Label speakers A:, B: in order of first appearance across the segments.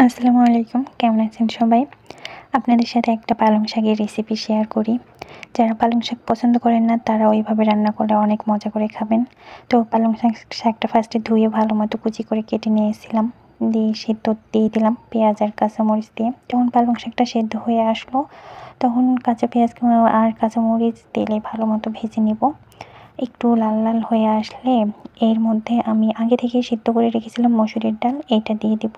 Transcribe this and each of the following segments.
A: আসসালামু আলাইকুম, কেমন আছেন সবাই? আপনাদের সাথে একটা পালং শাকের রেসিপি শেয়ার করি। যারা পালং শাক পছন্দ করেন না তারা ওইভাবে রান্না করলে অনেক মজা করে খাবেন। তো পালং শাকটা ফার্স্টে ধুয়ে ভালো মতো কুচি করে কেটে নিয়েছিলাম। দিয়ে সিদ্ধ দিয়ে দিলাম পেঁয়াজ আর কাঁচামরিচ দিয়ে। যখন পালং শাকটা সেদ্ধ হয়ে আসলো তখন কাঁচা পেঁয়াজ আর কাঁচামরিচ তেলে ভালো মতো ভেজে নিব। একটু লাল লাল হয়ে আসলে এর মধ্যে আমি আগে থেকেই সিদ্ধ করে রেখেছিলাম মসুরের ডাল, এইটা দিয়ে দিব।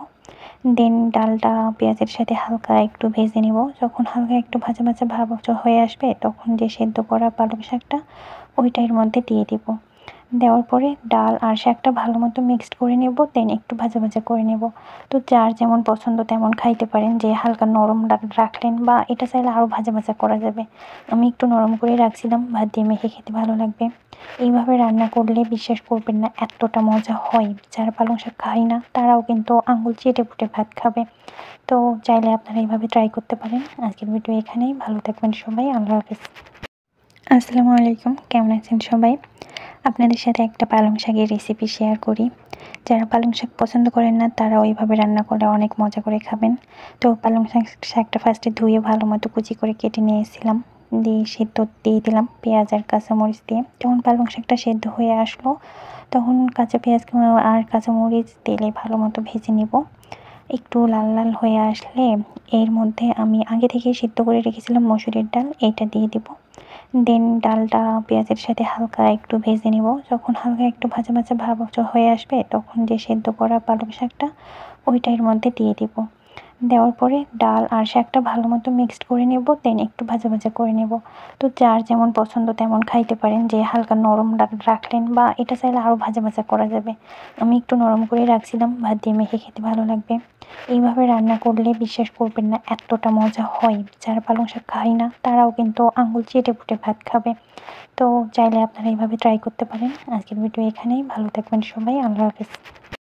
A: দেন ডালটা পেঁয়াজের সাথে হালকা একটু ভেজে নিব। যখন হালকা একটু ভাজা ভাজা ভাব হয়ে আসবে তখন যে সেদ্ধ করা পালং শাকটা ওইটা এর মধ্যে দিয়ে দিব। দেওয়ার পরে ডাল আর শাকটা ভালো মতো মিক্সড করে নেব, দেন একটু ভাজা ভাজা করে নেব। তো যার যেমন পছন্দ তেমন খাইতে পারেন, যে হালকা নরম রাখলেন বা এটা চাইলে আরও ভাজা ভাজা করা যাবে। আমি একটু নরম করে রাখছিলাম, ভাত দিয়ে মেখে খেতে ভালো লাগবে। এইভাবে রান্না করলে বিশ্বাস করবেন না এতটা মজা হয়, যারা পালং শাক খায় না তারাও কিন্তু আঙুল চেটে পুটে ভাত খাবে। তো চাইলে আপনারা এইভাবে ট্রাই করতে পারেন। আজকের ভিডিও এখানেই, ভালো থাকবেন সবাই, আল্লাহ হাফেজ। আসসালামু আলাইকুম, কেমন আছেন সবাই? আপনাদের সাথে একটা পালং শাকের রেসিপি শেয়ার করি। যারা পালং শাক পছন্দ করেন না তারা ওইভাবে রান্না করলে অনেক মজা করে খাবেন। তো পালং শাকটা ফার্স্টে ধুয়ে ভালো মতো কুচি করে কেটে নিয়েছিলাম। দিয়ে সিদ্ধ দিয়ে দিলাম পেঁয়াজ আর কাঁচামরিচ দিয়ে। যখন পালং শাকটা সেদ্ধ হয়ে আসলো তখন কাঁচা পেঁয়াজ আর কাঁচামরিচ তেলে ভালো মতো ভেজে নিব। একটু লাল লাল হয়ে আসলে এর মধ্যে আমি আগে থেকেই সিদ্ধ করে রেখেছিলাম মসুরের ডাল, এইটা দিয়ে দিব। দেন ডালটা পেঁয়াজের সাথে হালকা একটু ভেজে নিব। যখন হালকা একটু ভাজা ভাজা ভাব হয়ে আসবে তখন যে সেদ্ধ করা পালং শাকটা ওইটা এর মধ্যে দিয়ে দিব। দেওয়ার পরে ডাল আর শাকটা ভালো মতো মিক্সড করে নেব, দেন একটু ভাজা ভাজা করে নেব। তো যার যেমন পছন্দ তেমন খাইতে পারেন, যে হালকা নরম রাখলেন বা এটা চাইলে আরও ভাজা ভাজা করা যাবে। আমি একটু নরম করে রাখছিলাম, ভাত দিয়ে মেখে খেতে ভালো লাগবে। এইভাবে রান্না করলে বিশ্বাস করবেন না এতটা মজা হয়, যারা পালং শাক খায় না তারাও কিন্তু আঙুল চেটে পুটে ভাত খাবে। তো চাইলে আপনারা এইভাবে ট্রাই করতে পারেন। আজকের ভিডিও এখানেই, ভালো থাকবেন সবাই, আল্লাহ হাফেজ।